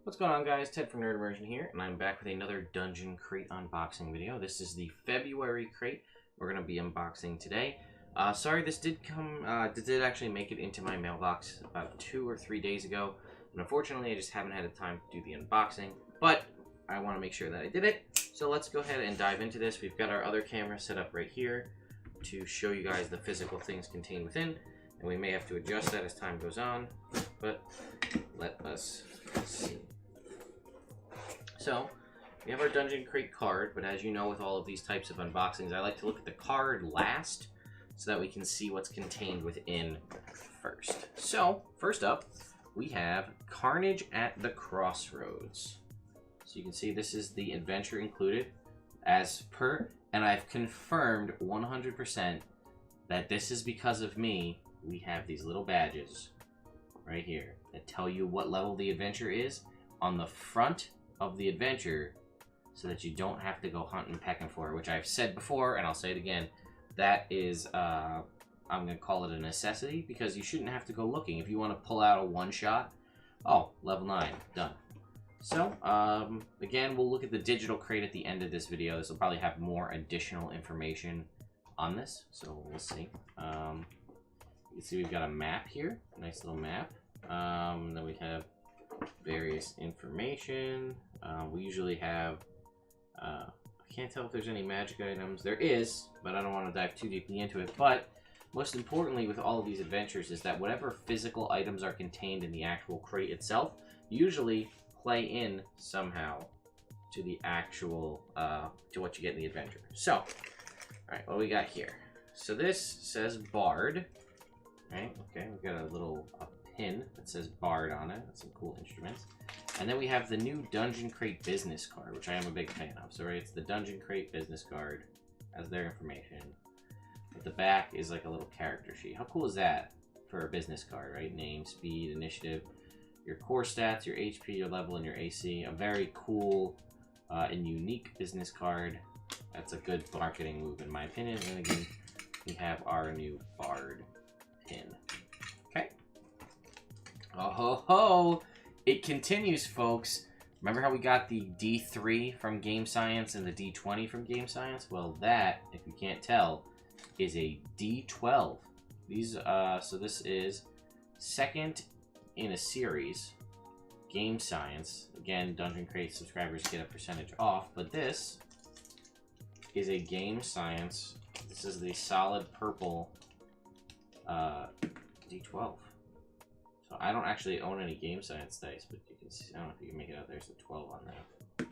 What's going on, guys? Ted from Nerd Immersion here, and I'm back with another Dungeon Crate unboxing video. This is the February crate we're going to be unboxing today. Sorry, this did actually make it into my mailbox about 2 or 3 days ago, and unfortunately I just haven't had the time to do the unboxing, but I want to make sure that I did it. So let's go ahead and dive into this. We've got our other camera set up right here to show you guys the physical things contained within, and we may have to adjust that as time goes on, but let us see. So, we have our Dungeon Crate card, but as you know with all of these types of unboxings, I like to look at the card last so that we can see what's contained within first. So, first up, we have Carnage at the Crossroads. So you can see this is the adventure included as per, and I've confirmed 100% that this is because of me. We have these little badges right here that tell you what level the adventure is on the front of the adventure, so that you don't have to go hunting and pecking for it, which I've said before and I'll say it again. That is I'm gonna call it a necessity, because you shouldn't have to go looking. If you want to pull out a one-shot, oh, level 9 done. So again, we'll look at the digital crate at the end of this video. This will probably have more additional information on this, so we'll see. You can see we've got a map here, a nice little map. Then we have various information. We usually have, I can't tell if there's any magic items. There is, but I don't want to dive too deeply into it. But most importantly with all of these adventures is that whatever physical items are contained in the actual crate itself usually play in somehow to the actual, to what you get in the adventure. So, alright, what do we got here? So this says Bard. Right, okay, we've got a little pin that says Bard on it. That's some cool instruments. And then we have the new Dungeon Crate business card, which I am a big fan of. So right, it's the Dungeon Crate business card, has their information. At the back is like a little character sheet. How cool is that for a business card, right? Name, speed, initiative, your core stats, your HP, your level, and your AC. A very cool and unique business card. That's a good marketing move in my opinion. And again, we have our new Bard pin. Okay. Oh ho ho! It continues, folks. Remember how we got the D3 from Game Science and the D20 from Game Science? Well, that, if you can't tell, is a D12. These, so this is second in a series. Game Science. Again, Dungeon Crate subscribers get a percentage off, but this is a Game Science. This is the solid purple D12. So I don't actually own any Game Science dice, but you can see, I don't know if you can make it out. There's a 12 on that.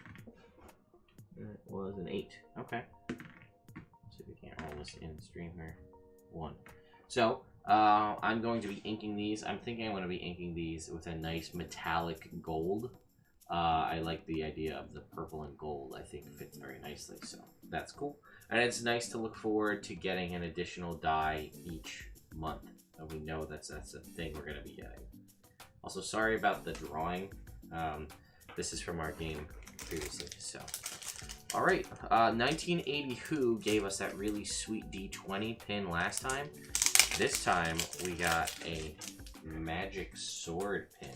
It was an 8. Okay. Let's see if we can't roll this in stream here. 1. So I'm going to be inking these. I'm thinking I'm going to be inking these with a nice metallic gold. I like the idea of the purple and gold. I think it fits very nicely, so that's cool. And it's nice to look forward to getting an additional die each month. And we know that's a thing we're going to be getting. Also, sorry about the drawing. This is from our game previously. So, all right. 1980 Who gave us that really sweet D20 pin last time. This time we got a magic sword pin.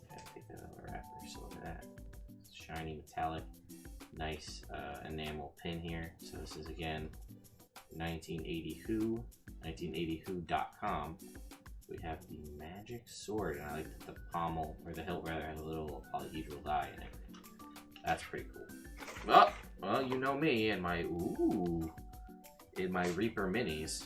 Gotta take that out of the wrapper. So look at that, shiny metallic, nice enamel pin here. So this is again 1980 Who. 1980who.com. We have the magic sword, and I like that the pommel, or the hilt rather, has a little polyhedral die in it. That's pretty cool. Well, you know me and my, in my Reaper minis.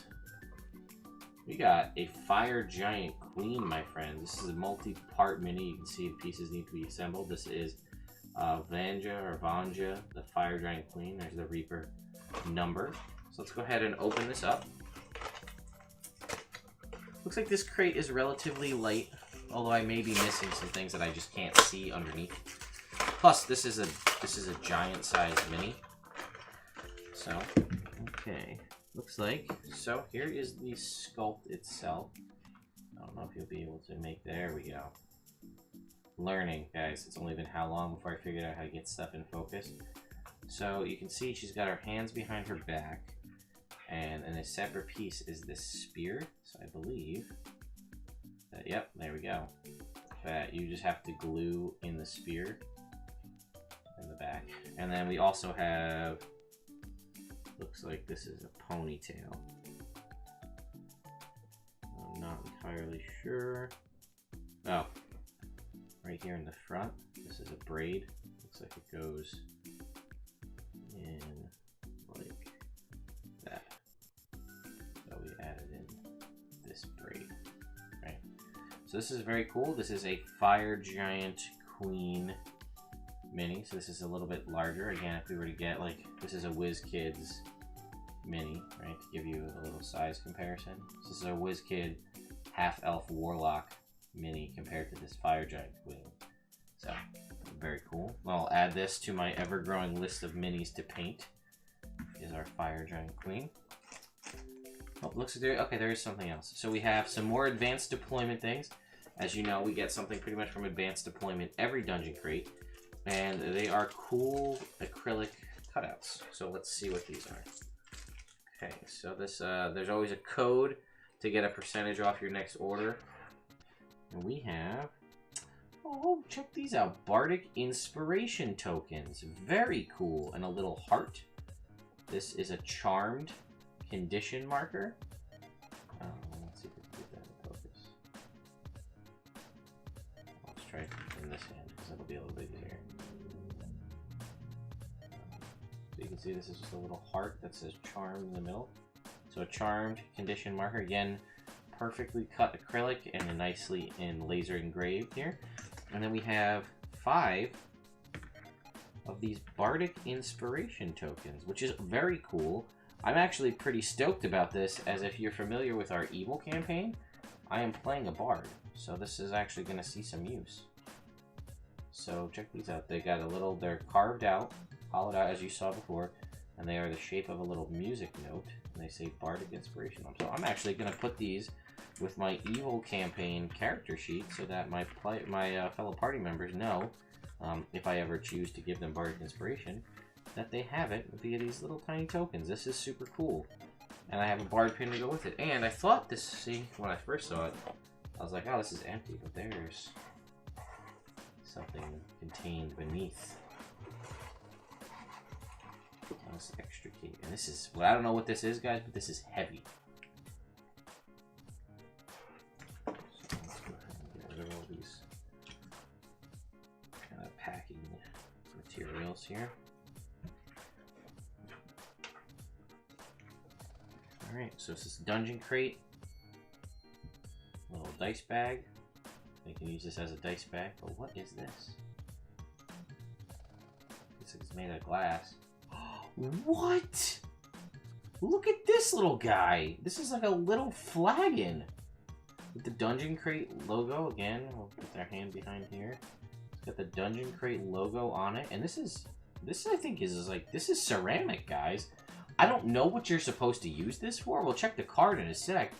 We got a Fire Giant Queen, my friends. This is a multi-part mini. You can see the pieces need to be assembled. This is Vanja, the Fire Giant Queen. There's the Reaper number. So let's go ahead and open this up. Looks like this crate is relatively light, although I may be missing some things that I just can't see underneath. Plus, this is a giant size mini. So, okay, looks like, so here is the sculpt itself. I don't know if you'll be able to make, there we go. Learning, guys. It's only been how long before I figured out how to get stuff in focus. So you can see she's got her hands behind her back. And a separate piece is this spear. So I believe that, yep, there we go. that you just have to glue in the spear in the back. And then we also have, looks like this is a ponytail. I'm not entirely sure. Oh, right here in the front, this is a braid. Looks like it goes in like that. So we added in this braid, right? So this is very cool. This is a Fire Giant Queen mini. So this is a little bit larger. Again, if we were to get like, this is a WizKids mini, right? To give you a little size comparison. So this is a WizKid half-elf warlock mini compared to this Fire Giant Queen. So, very cool. I'll add this to my ever-growing list of minis to paint. Is our Fire Giant Queen. Oh, looks like there, okay, there is something else. So we have some more advanced deployment things. As you know, we get something pretty much from advanced deployment every dungeon crate. And they are cool acrylic cutouts. So let's see what these are. Okay, so this there's always a code to get a percentage off your next order. And we have, oh, check these out. Bardic Inspiration tokens. Very cool. And a little heart. This is a charmed condition marker. Let's see if we can get that in focus. Let's try it in this hand because it'll be a little bit easier. So you can see this is just a little heart that says charmed in the middle. So a charmed condition marker. Again, perfectly cut acrylic and nicely in laser engraved here. And then we have 5 of these Bardic Inspiration tokens, which is very cool. I'm actually pretty stoked about this, as if you're familiar with our Evil campaign, I am playing a Bard, so this is actually going to see some use. So check these out. They got a little, they're carved out, hollowed out as you saw before, and they are the shape of a little music note, and they say Bardic Inspiration. So I'm actually going to put these with my Evil campaign character sheet so that my fellow party members know, if I ever choose to give them Bardic Inspiration, that they have it via these little tiny tokens. This is super cool. And I have a Bard pin to go with it. And I thought this, see, when I first saw it, I was like, oh, this is empty, but there's something contained beneath. Let's extricate. And this is, well, I don't know what this is, guys, but this is heavy. So let's go ahead and get rid of all these kind of packing materials here. Alright, so this is Dungeon Crate. Little dice bag. You can use this as a dice bag, but what is this? Looks like it's made of glass. What? Look at this little guy! This is like a little flagon! With the Dungeon Crate logo, again, we'll put our hand behind here. It's got the Dungeon Crate logo on it, and this I think is like, this is ceramic, guys. I don't know what you're supposed to use this for. We'll check the card in a sec.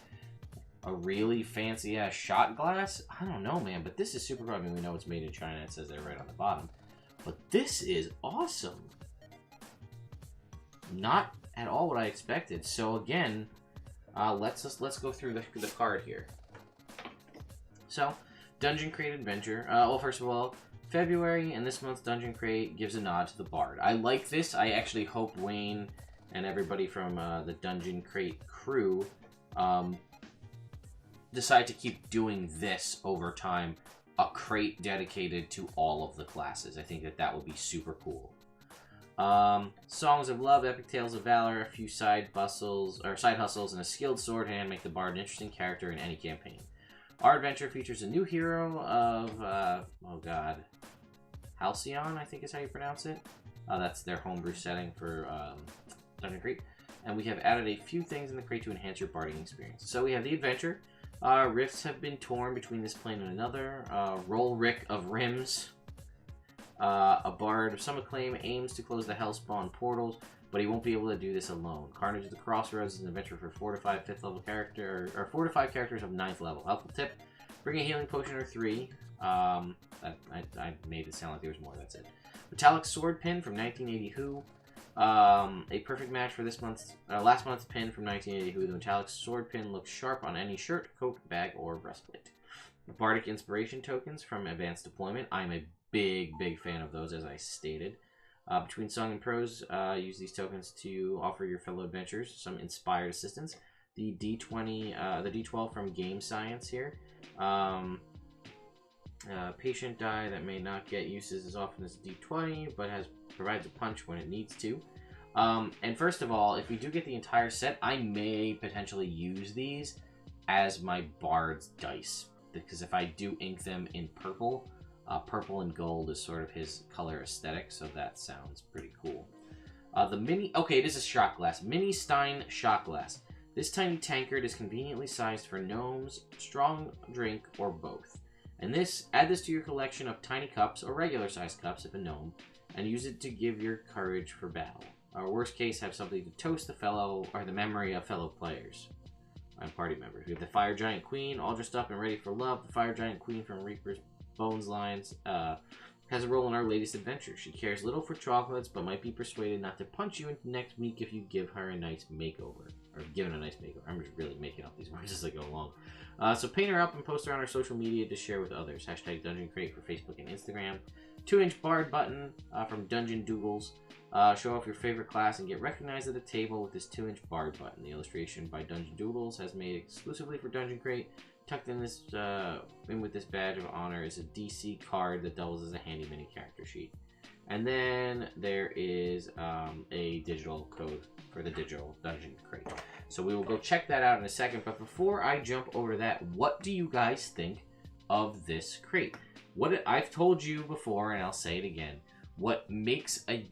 A really fancy ass shot glass? I don't know, man, but this is super cool. I mean, we know it's made in China. It says that right on the bottom. But this is awesome. Not at all what I expected. So again, let's go through the card here. So, Dungeon Crate Adventure. Well, first of all, February and this month's Dungeon Crate gives a nod to the Bard. I like this. I actually hope Wayne and everybody from the Dungeon Crate crew decide to keep doing this over time. A crate dedicated to all of the classes. I think that would be super cool. Songs of Love, Epic Tales of Valor, a few side hustles, and a skilled sword hand make the Bard an interesting character in any campaign. Our adventure features a new hero of, oh god, Halcyon, I think is how you pronounce it. That's their homebrew setting for Dungeon Crate. And we have added a few things in the crate to enhance your barding experience. So we have the adventure. Rifts have been torn between this plane and another. Roll Rick of Rims. A bard of some acclaim aims to close the Hellspawn portals, but he won't be able to do this alone. Carnage of the Crossroads is an adventure for 4 to 5 5th level character, or 4 to 5 characters of 9th level. Helpful tip: bring a healing potion or 3. I made it sound like there was more. That's it. Metallic Sword Pin from 1980 Who. A perfect match for this month's last month's pin from 1980 Who. The metallic sword pin looks sharp on any shirt, coat, bag, or breastplate. Bardic Inspiration tokens from Advanced Deployment. I'm a big fan of those, as I stated. Between Song and Prose, use these tokens to offer your fellow adventurers some inspired assistance. The D20, the D12 from Game Science here. Patient die that may not get uses as often as D20, but provides a punch when it needs to. And first of all, if we do get the entire set, I may potentially use these as my Bards dice, because if I do ink them in purple, purple and gold is sort of his color aesthetic, so that sounds pretty cool. Okay, this is shot glass. Mini Stein shot glass. This tiny tankard is conveniently sized for gnomes, strong drink, or both. And add this to your collection of tiny cups or regular sized cups if a gnome, and use it to give your courage for battle. Or worst case, have something to toast the memory of fellow players and party members. We have the Fire Giant Queen, all dressed up and ready for love. The Fire Giant Queen from Reaper's Bones lines has a role in our latest adventure. She cares little for chocolates, but might be persuaded not to punch you into next week if you give her a nice makeover. Or given a nice makeover. I'm just really making up these words as I go along. So paint her up and post her on our social media to share with others. Hashtag Dungeon Crate for Facebook and Instagram. 2-inch Bard button from Dungeon Doodles. Show off your favorite class and get recognized at the table with this 2-inch Bard button. The illustration by Dungeon Doodles has made exclusively for Dungeon Crate. Tucked in with this badge of honor is a DC card that doubles as a handy mini character sheet. And then there is a digital code for the digital Dungeon Crate. So we will go check that out in a second. But before I jump over to that, what do you guys think of this crate? I've told you before, and I'll say it again. What makes a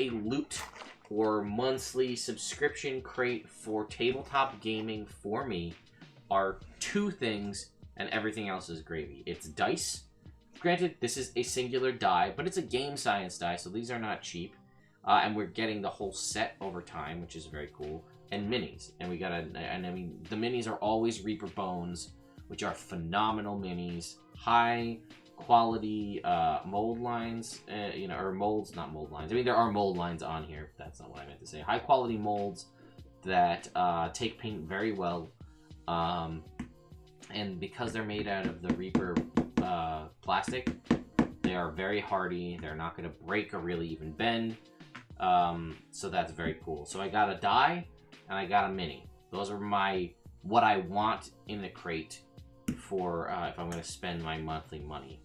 loot or monthly subscription crate for tabletop gaming for me are two things, and everything else is gravy. It's dice. Granted, this is a singular die, but it's a Game Science die, so these are not cheap. And we're getting the whole set over time, which is very cool. And minis. And I mean, the minis are always Reaper Bones, which are phenomenal minis. High quality mold lines, or molds, not mold lines. I mean, there are mold lines on here. That's not what I meant to say. High quality molds that take paint very well. And because they're made out of the Reaper plastic, they are very hardy. They're not going to break or really even bend. So that's very cool. So I got a die and I got a mini. Those are what I want in the crate for if I'm going to spend my monthly money.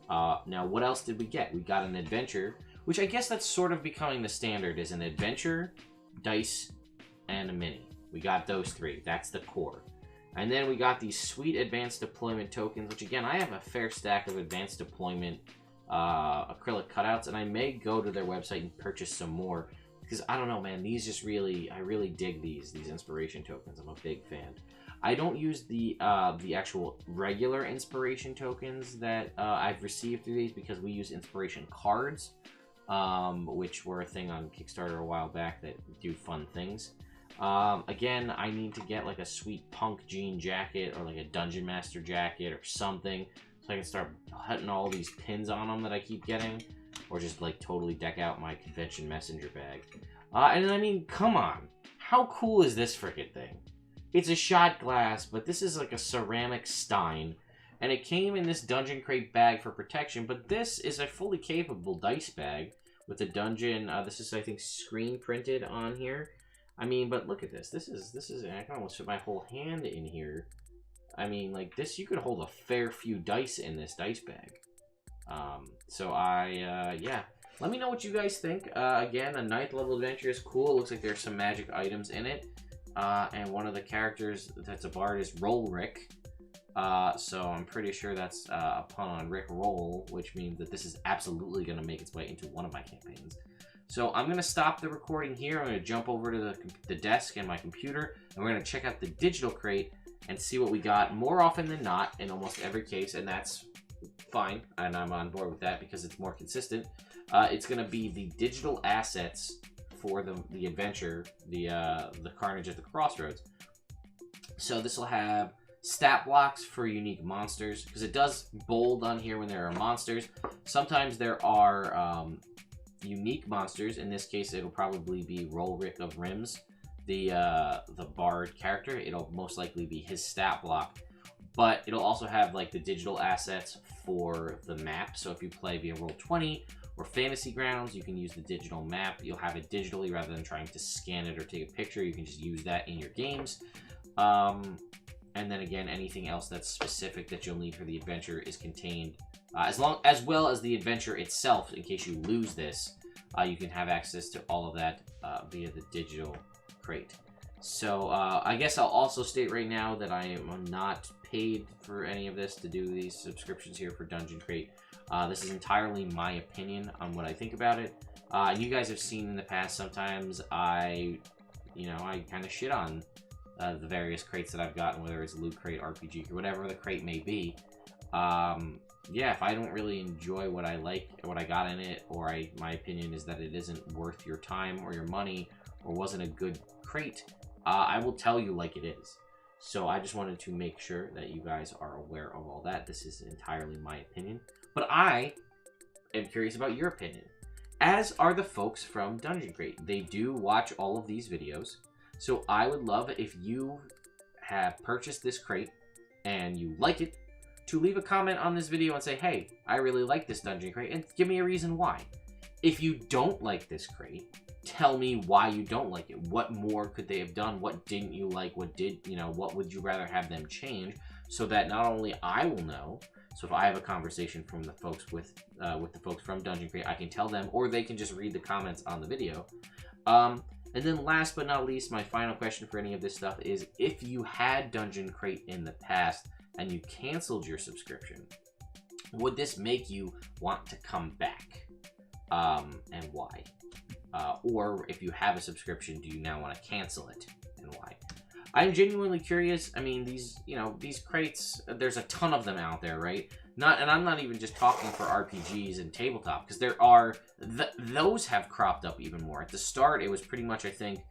Now, what else did we get? We got an adventure, which I guess that's sort of becoming the standard, is an adventure, dice, and a mini. We got those three. That's the core. And then we got these sweet Advanced Deployment tokens, which again, I have a fair stack of Advanced Deployment acrylic cutouts, and I may go to their website and purchase some more, because I don't know, man, I really dig these inspiration tokens. I'm a big fan. I don't use the actual regular inspiration tokens that I've received through these, because we use inspiration cards, which were a thing on Kickstarter a while back that do fun things. Again, I need to get like a sweet punk jean jacket or like a Dungeon Master jacket or something, so I can start putting all these pins on them that I keep getting, or just like totally deck out my convention messenger bag. And I mean, come on, how cool is this freaking thing? It's a shot glass, but this is like a ceramic stein, and it came in this Dungeon Crate bag for protection, but this is a fully capable dice bag with a dungeon. This is, I think, screen printed on here. I mean, but look at this. This is. I can almost fit my whole hand in here. I mean, like this, you could hold a fair few dice in this dice bag. Yeah. Let me know what you guys think. Again, a 9th level adventure is cool. It looks like there's some magic items in it. And one of the characters that's a bard is Rolrick. So I'm pretty sure that's a pun on Rick Roll, which means that this is absolutely going to make its way into one of my campaigns. So I'm going to stop the recording here. I'm going to jump over to the desk and my computer, and we're going to check out the digital crate and see what we got more often than not in almost every case, and that's fine, and I'm on board with that because it's more consistent. It's going to be the digital assets for the adventure, the Carnage at the Crossroads. So this will have stat blocks for unique monsters, because it does bold on here when there are monsters. Sometimes there are unique monsters. In this case, it'll probably be Rolrick of Rims, the Bard character. It'll most likely be his stat block. but it'll also have like the digital assets for the map. So if you play via Roll20 or Fantasy Grounds, you can use the digital map. You'll have it digitally rather than trying to scan it or take a picture. You can just use that in your games. And then again, anything else that's specific that you'll need for the adventure is contained, as well as the adventure itself. In case you lose this, you can have access to all of that via the digital crate. So I guess I'll also state right now that I am not paid for any of this to do these subscriptions here for Dungeon Crate. This is entirely my opinion on what I think about it. And you guys have seen in the past, sometimes I kind of shit on the various crates that I've gotten, whether it's Loot Crate, RPG, or whatever the crate may be. Yeah, if I don't really enjoy what I like, what I got in it, or my opinion is that it isn't worth your time or your money, or wasn't a good crate, I will tell you like it is. So I just wanted to make sure that you guys are aware of all that. This is entirely my opinion. But I am curious about your opinion, as are the folks from Dungeon Crate. They do watch all of these videos. So I would love if you have purchased this crate and you like it, to leave a comment on this video and say, hey, I really like this Dungeon Crate, and give me a reason why. If you don't like this crate, tell me why you don't like it. What more could they have done? What didn't you like? What would you rather have them change? So that not only I will know, so if I have a conversation from the folks with the folks from Dungeon Crate, I can tell them, or they can just read the comments on the video. And then last but not least, my final question for any of this stuff is, if you had Dungeon Crate in the past and you canceled your subscription, would this make you want to come back? And why? Or if you have a subscription, do you now want to cancel it, and why? I'm genuinely curious. I mean, these crates, there's a ton of them out there, right? And I'm not even just talking for RPGs and tabletop, because there are, those have cropped up even more. At the start, it was pretty much, I think,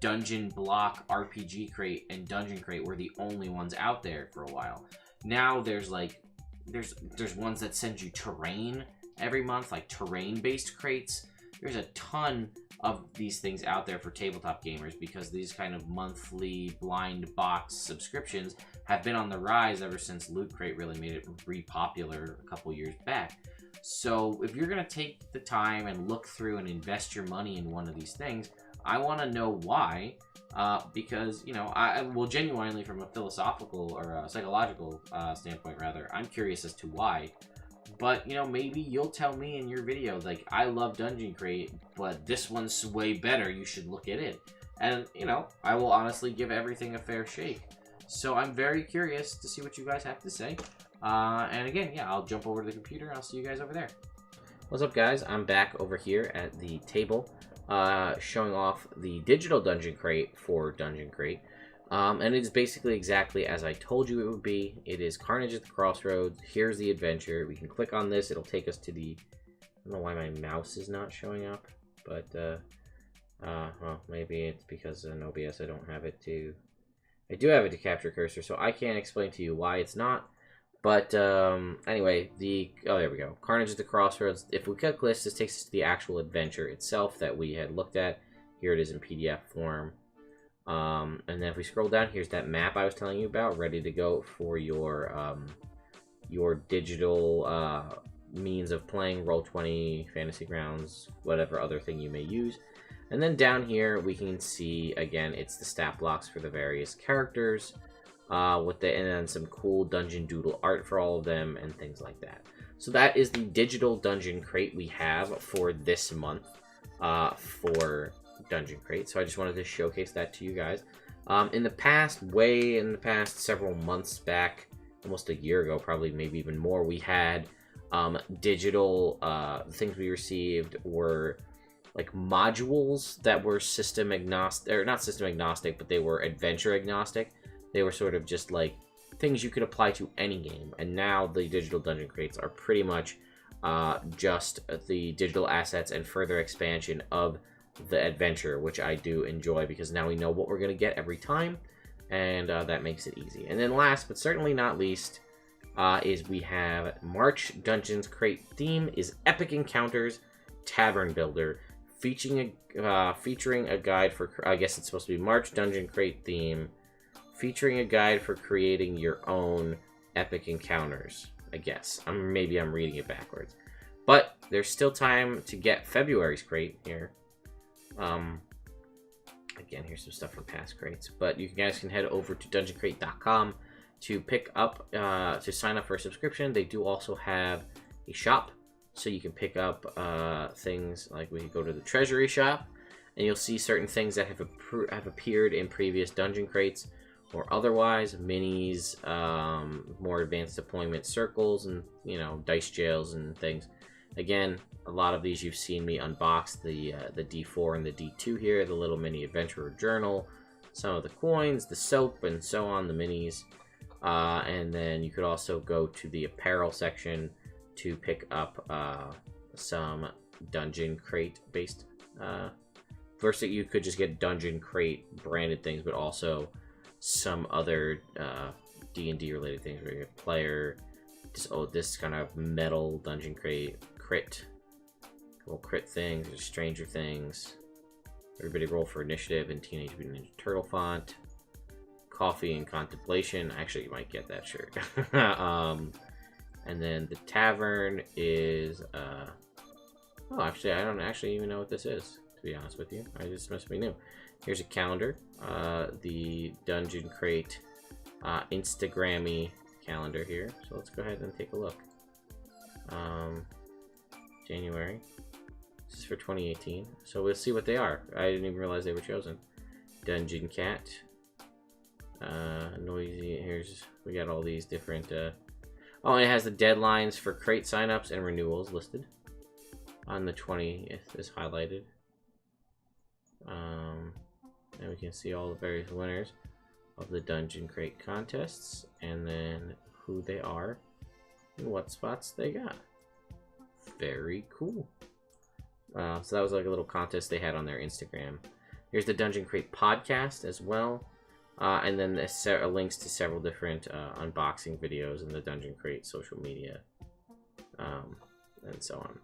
Dungeon Block, RPG Crate, and Dungeon Crate were the only ones out there for a while. Now there's like, there's ones that send you terrain every month, like terrain-based crates. There's a ton of these things out there for tabletop gamers, because these kind of monthly blind box subscriptions have been on the rise ever since Loot Crate really made it re-popular a couple years back. So if you're going to take the time and look through and invest your money in one of these things, I want to know why, because, I will genuinely, from a philosophical or a psychological standpoint, rather, I'm curious as to why. But, maybe you'll tell me in your video, like, I love Dungeon Crate, but this one's way better, you should look at it. And, I will honestly give everything a fair shake. So I'm very curious to see what you guys have to say. And again, yeah, I'll jump over to the computer and I'll see you guys over there. What's up, guys? I'm back over here at the table, showing off the digital Dungeon Crate for Dungeon Crate. And it's basically exactly as I told you it would be. It is Carnage at the Crossroads. Here's the adventure. We can click on this. It'll take us to the... I don't know why my mouse is not showing up, but, well, maybe it's because in OBS I don't have it to... I do have it to capture cursor, so I can't explain to you why it's not. But, anyway, oh, there we go. Carnage at the Crossroads. If we click this takes us to the actual adventure itself that we had looked at. Here it is in PDF form. And then if we scroll down, here's that map I was telling you about, ready to go for your digital means of playing, Roll20, Fantasy Grounds, whatever other thing you may use. And then down here we can see, again, it's the stat blocks for the various characters, and then some cool Dungeon Doodle art for all of them and things like that. So that is the digital Dungeon Crate we have for this month for Dungeon Crate. So I just wanted to showcase that to you guys. In the past several months back, almost a year ago, probably maybe even more, we had digital things we received were like modules that were system agnostic, or not system agnostic, but they were adventure agnostic. They were sort of just like things you could apply to any game. And now the digital Dungeon Crates are pretty much just the digital assets and further expansion of the adventure, which I do enjoy, because now we know what we're going to get every time, and that makes it easy. And then last but certainly not least is we have March Dungeons Crate theme is Epic Encounters Tavern Builder, featuring a guide for, I guess it's supposed to be March Dungeon Crate theme featuring a guide for creating your own epic encounters. I guess. Maybe I'm reading it backwards. But there's still time to get February's crate here. Again, here's some stuff from past crates. But you guys can head over to dungeoncrate.com to pick up, to sign up for a subscription. They do also have a shop, so you can pick up things like we go to the treasury shop, and you'll see certain things that have appeared in previous dungeon crates or otherwise, minis, more advanced deployment circles, and dice jails and things. Again, a lot of these you've seen me unbox, the D4 and the D2 here, the little mini adventurer journal, some of the coins, the soap, and so on, the minis. And then you could also go to the apparel section to pick up some dungeon crate based. First, you could just get dungeon crate branded things, but also some other D&D related things where you get player. This kind of metal dungeon crate crit. Little crit things, there's Stranger Things. Everybody roll for initiative and Teenage Mutant Ninja Turtle font. Coffee and Contemplation. Actually, you might get that shirt. And then the tavern is oh, actually, I don't actually even know what this is, to be honest with you. This must be new. Here's a calendar. The Dungeon Crate Instagrammy calendar here. So let's go ahead and take a look. January. This is for 2018. So we'll see what they are. I didn't even realize they were chosen. Dungeon Cat. Noisy. We got all these different oh, and it has the deadlines for crate signups and renewals listed on the 20th is highlighted. And we can see all the various winners of the Dungeon Crate contests, and then who they are and what spots they got. Very cool. So that was like a little contest they had on their Instagram. Here's the Dungeon Crate podcast as well. And then the links to several different unboxing videos in the Dungeon Crate social media. And so on.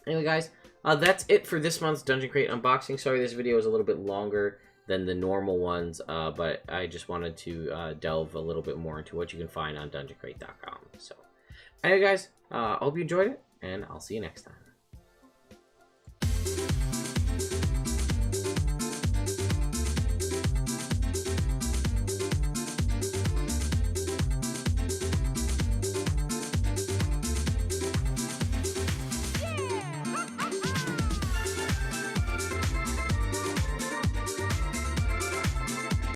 Anyway, guys, that's it for this month's Dungeon Crate unboxing. Sorry this video is a little bit longer than the normal ones, but I just wanted to delve a little bit more into what you can find on dungeoncrate.com. So, anyway, guys, I hope you enjoyed it, and I'll see you next time.